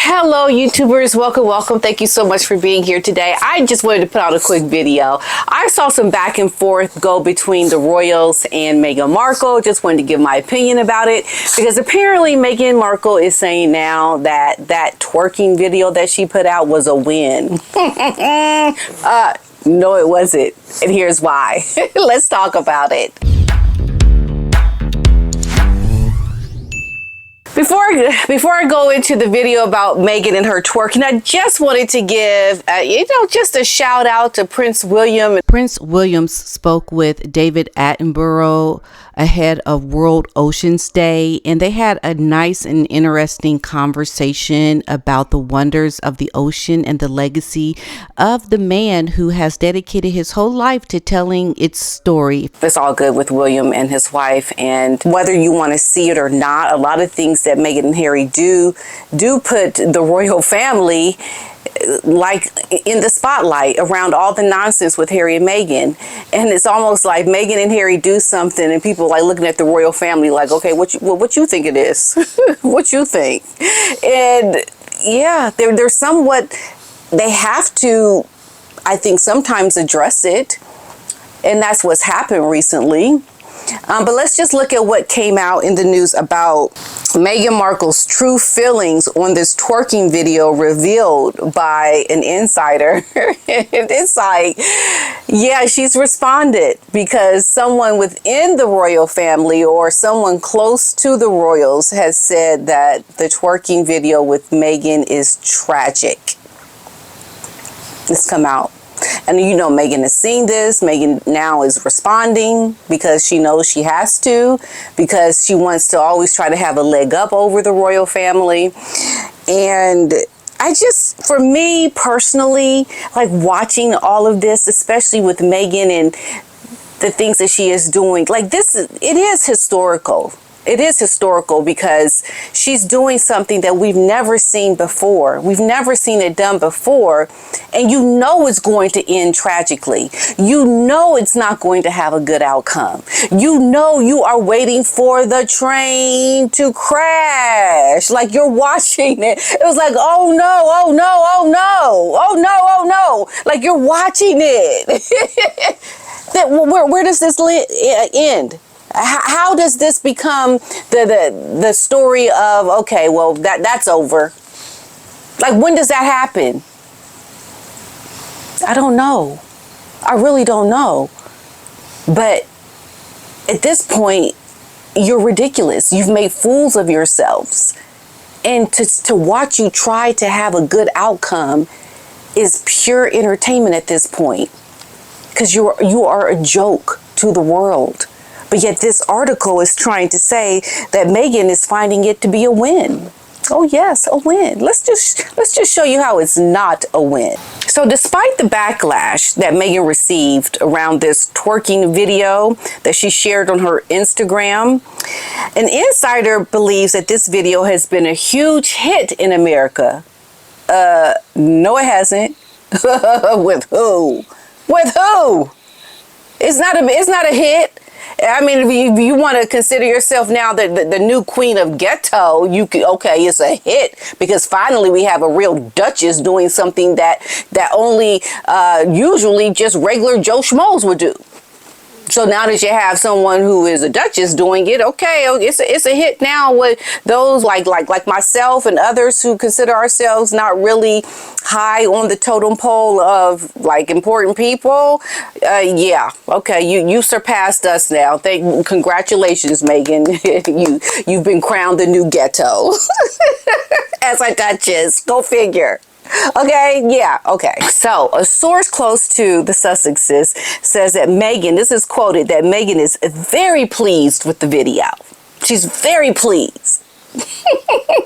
Hello, YouTubers. Welcome. Thank you so much for being here today. I just wanted to put out a quick video. I saw some back and forth go between the royals and Meghan Markle. Just wanted to give my opinion about it because apparently Meghan Markle is saying now that that twerking video that she put out was a win. No, it wasn't. And here's why. Let's talk about it. Before I go into the video about Meghan and her twerking, I just wanted to give, just a shout out to Prince William. Prince William spoke with David Attenborough ahead of World Oceans Day, and they had a nice and interesting conversation about the wonders of the ocean and the legacy of the man who has dedicated his whole life to telling its story. It's all good with William and his wife, and whether you want to see it or not, a lot of things that Meghan and Harry do put the royal family like in the spotlight around all the nonsense with Harry and Meghan. And it's almost like Meghan and Harry do something and people like looking at the royal family like, okay, what you think it is? What you think? And yeah, they're somewhat, they have to, I think, sometimes address it. And that's what's happened recently. But let's just look at what came out in the news about Meghan Markle's true feelings on this twerking video revealed by an insider. It's like, yeah, she's responded because someone within the royal family or someone close to the royals has said that the twerking video with Meghan is tragic. It's come out. And you know Meghan has seen this. Meghan now is responding because she knows she has to, because she wants to always try to have a leg up over the royal family. And for me personally, like watching all of this, especially with Meghan and the things that she is doing, like this, it is historical. It is historical because she's doing something that we've never seen before. We've never seen it done before. And you know it's going to end tragically. You know it's not going to have a good outcome. You know you are waiting for the train to crash. Like you're watching it. It was like, oh no, oh no, oh no, oh no, oh no. Like you're watching it. Where does this end? How does this become the story of, okay, well, that's over? Like, when does that happen? I don't know. I really don't know. But at this point, you're ridiculous. You've made fools of yourselves. And to watch you try to have a good outcome is pure entertainment at this point. Because you are a joke to the world. But yet this article is trying to say that Meghan is finding it to be a win. Oh yes, a win. Let's just show you how it's not a win. So despite the backlash that Meghan received around this twerking video that she shared on her Instagram, an insider believes that this video has been a huge hit in America. No, it hasn't. With who? With who? It's not a hit. I mean, if you want to consider yourself now the new queen of ghetto, it's a hit because finally we have a real duchess doing something that only usually just regular Joe Schmoes would do. So now that you have someone who is a duchess doing it, okay, it's a hit now with those like myself and others who consider ourselves not really high on the totem pole of like important people. Yeah, okay, you surpassed us now. Congratulations, Meghan. You've been crowned the new ghetto as a duchess. Go figure. Okay, yeah, okay. So, a source close to the Sussexes says that Meghan, this is quoted, that Meghan is very pleased with the video. She's very pleased.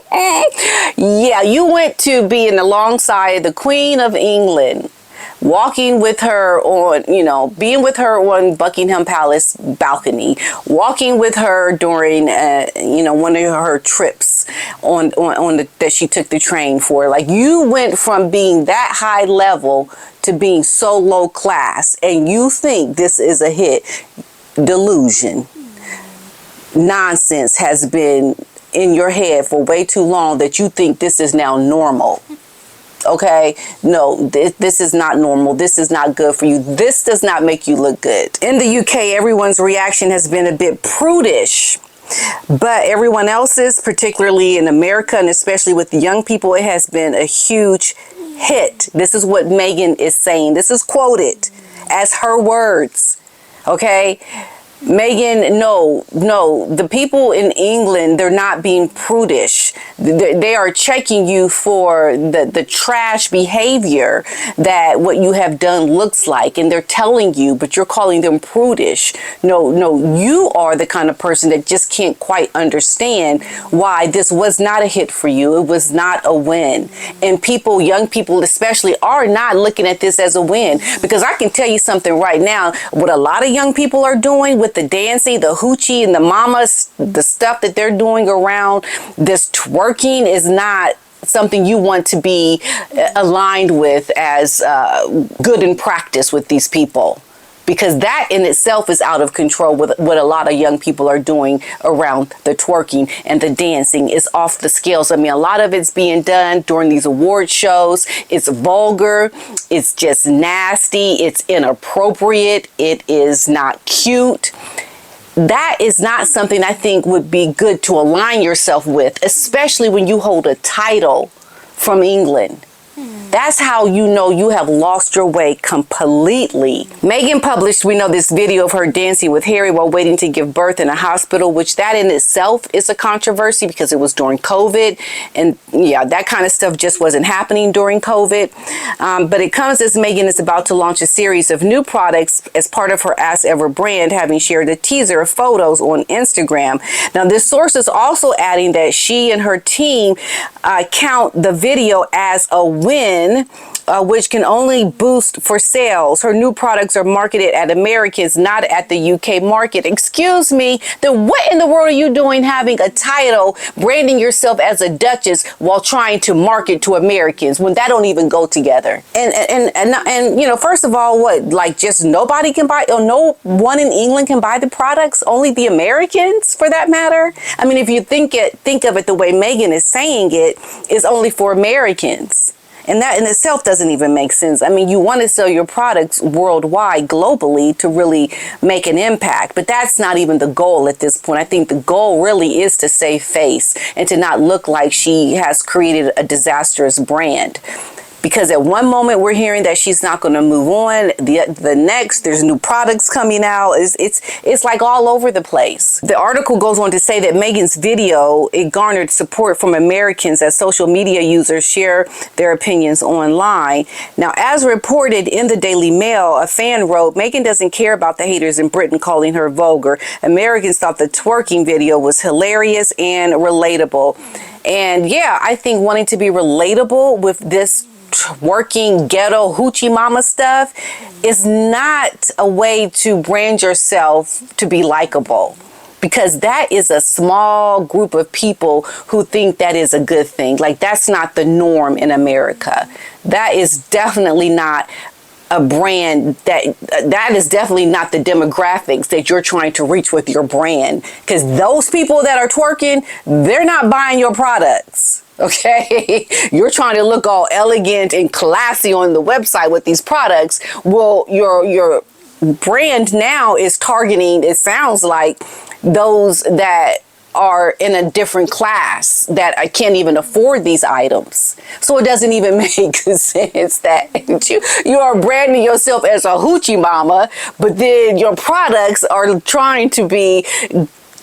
Yeah, you went to being alongside the Queen of England, walking with her on, being with her on Buckingham Palace balcony, walking with her during, one of her trips that she took the train for. Like you went from being that high level to being so low class, and you think this is a hit. Delusion. Nonsense has been in your head for way too long that you think this is now normal. Okay, no, this is not normal. This is not good for you. This does not make you look good. In the UK, everyone's reaction has been a bit prudish, but everyone else's, particularly in America and especially with the young people, it has been a huge hit. This is what Meghan is saying. This is quoted as her words. Okay. Meghan, no, the people in England, they're not being prudish. They are checking you for the trash behavior that what you have done looks like. And they're telling you, but you're calling them prudish. No, you are the kind of person that just can't quite understand why this was not a hit for you. It was not a win. And people, young people especially, are not looking at this as a win. Because I can tell you something right now, what a lot of young people are doing with the dancing, the hoochie and the mamas, the stuff that they're doing around this twerking is not something you want to be aligned with as good in practice with these people. Because that in itself is out of control with what a lot of young people are doing around the twerking and the dancing is off the scales. I mean, a lot of it's being done during these award shows. It's vulgar. It's just nasty. It's inappropriate. It is not cute. That is not something I think would be good to align yourself with, especially when you hold a title from England. That's how you know you have lost your way completely. Meghan published, we know, this video of her dancing with Harry while waiting to give birth in a hospital, which that in itself is a controversy because it was during COVID. And yeah, that kind of stuff just wasn't happening during COVID. But it comes as Meghan is about to launch a series of new products as part of her As Ever brand, having shared a teaser of photos on Instagram. Now, this source is also adding that she and her team count the video as a win, which can only boost for sales. Her new products are marketed at Americans, not at the UK market. Excuse me, then what in the world are you doing having a title, branding yourself as a duchess while trying to market to Americans when that don't even go together? And you know, first of all, what, like just nobody can buy, or no one in England can buy the products? Only the Americans, for that matter? I mean, if you think of it the way Meghan is saying it, it's only for Americans. And that in itself doesn't even make sense. I mean, you want to sell your products worldwide, globally, to really make an impact. But that's not even the goal at this point. I think the goal really is to save face and to not look like she has created a disastrous brand. Because at one moment we're hearing that she's not going to move on. The next, there's new products coming out. It's like all over the place. The article goes on to say that Meghan's video, it garnered support from Americans as social media users share their opinions online. Now, as reported in the Daily Mail, a fan wrote, "Meghan doesn't care about the haters in Britain calling her vulgar. Americans thought the twerking video was hilarious and relatable." And yeah, I think wanting to be relatable with this twerking ghetto hoochie mama stuff is not a way to brand yourself to be likable, because that is a small group of people who think that is a good thing. Like, that's not the norm in America. That is definitely not a brand that is definitely not the demographics that you're trying to reach with your brand, because those people that are twerking, they're not buying your products. Okay, you're trying to look all elegant and classy on the website with these products. Well, your brand now is targeting, it sounds like, those that are in a different class that I can't even afford these items. So it doesn't even make sense that you are branding yourself as a hoochie mama, but then your products are trying to be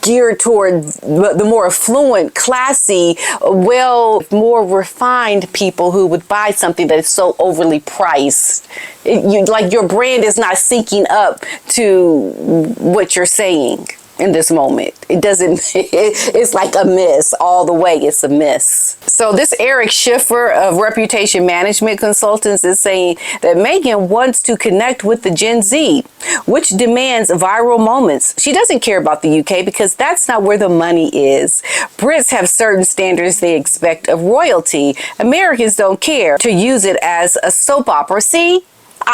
geared toward the more affluent, classy, more refined people who would buy something that is so overly priced. Like, your brand is not syncing up to what you're saying in this moment. It doesn't, it's like a miss all the way. It's a miss. So this Eric Schiffer of Reputation Management Consultants is saying that Meghan wants to connect with the Gen Z, which demands viral moments. She doesn't care about the UK because that's not where the money is. Brits have certain standards they expect of royalty. Americans don't care to use it as a soap opera. See?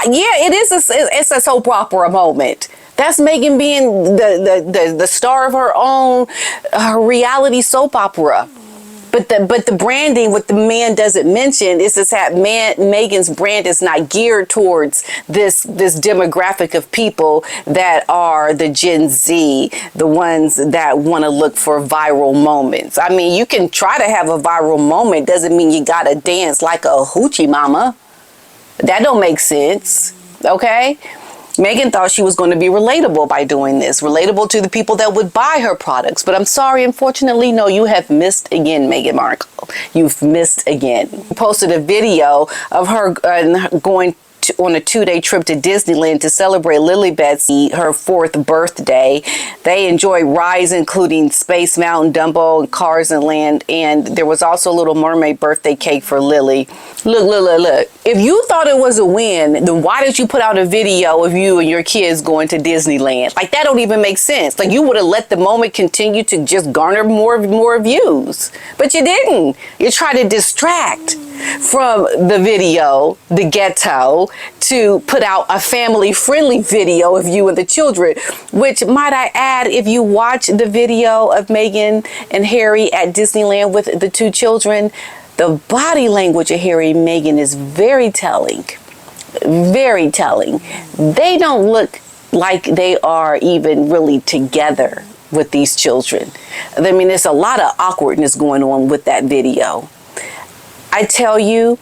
Yeah, it's a soap opera moment. That's Meghan being the star of her reality soap opera. But the branding, what the man doesn't mention is that Meghan's brand is not geared towards this demographic of people that are the Gen Z, the ones that want to look for viral moments. I mean, you can try to have a viral moment, doesn't mean you gotta dance like a hoochie mama. That don't make sense, okay? Meghan thought she was going to be relatable by doing this, relatable to the people that would buy her products. But I'm sorry, unfortunately, no, you have missed again, Meghan Markle. You've missed again. Posted a video of her going on a 2-day trip to Disneyland to celebrate Lilibet's her 4th birthday. They enjoyed rides including Space Mountain, Dumbo, and Cars and Land, and there was also a Little Mermaid birthday cake for Lily. Look. If you thought it was a win, then why did you put out a video of you and your kids going to Disneyland? Like, that don't even make sense. Like, you would have let the moment continue to just garner more views. But you didn't. You tried to distract from the video, the ghetto, to put out a family-friendly video of you and the children, which, might I add, if you watch the video of Meghan and Harry at Disneyland with the 2 children, the body language of Harry and Meghan is very telling. Very telling. They don't look like they are even really together with these children. I mean, there's a lot of awkwardness going on with that video. I tell you,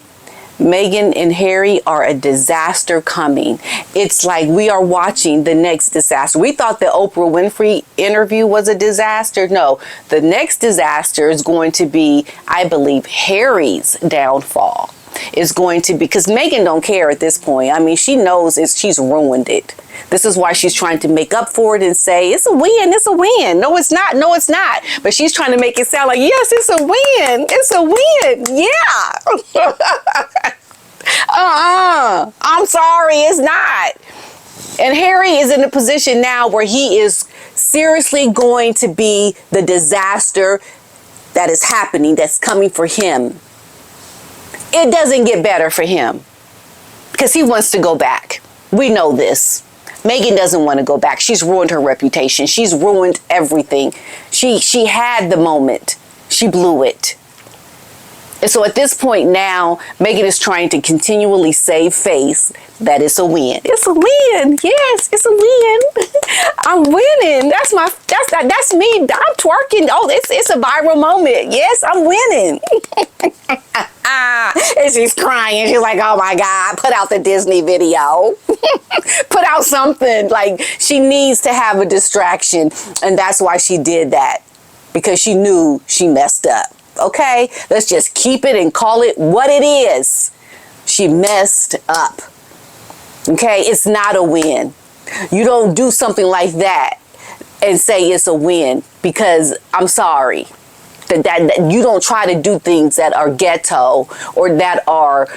Meghan and Harry are a disaster coming. It's like we are watching the next disaster. We thought the Oprah Winfrey interview was a disaster. No, the next disaster is going to be, I believe, Harry's downfall. Is going to be, because Meghan don't care at this point. I mean, she knows she's ruined it. This is why she's trying to make up for it and say, it's a win, it's a win. No, it's not. No, it's not. But she's trying to make it sound like, yes, it's a win. It's a win. Yeah. I'm sorry, it's not. And Harry is in a position now where he is seriously going to be the disaster that is happening, that's coming for him. It doesn't get better for him because he wants to go back. We know this. Meghan doesn't want to go back. She's ruined her reputation. She's ruined everything. She had the moment. She blew it. And so at this point now, Meghan is trying to continually save face that it's a win. It's a win. Yes, it's a win. I'm winning. That's me. I'm twerking. Oh, it's a viral moment. Yes, I'm winning. And she's crying. She's like, oh my God, put out the Disney video. Put out something. Like, she needs to have a distraction. And that's why she did that. Because she knew she messed up. Okay, let's just keep it and call it what it is. She messed up. Okay, it's not a win. You don't do something like that and say it's a win, because I'm sorry. That you don't try to do things that are ghetto or that are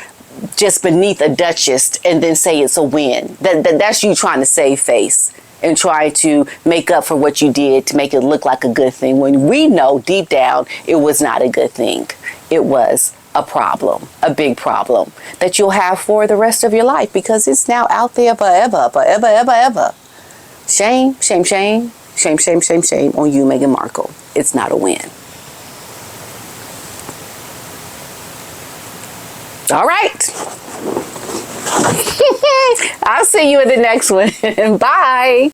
just beneath a duchess and then say it's a win. That's you trying to save face and try to make up for what you did to make it look like a good thing, when we know deep down it was not a good thing. It was a problem, a big problem that you'll have for the rest of your life, because it's now out there forever. Shame, shame, shame, shame, shame, shame, shame on you, Meghan Markle. It's not a win. All right. I'll see you in the next one. Bye.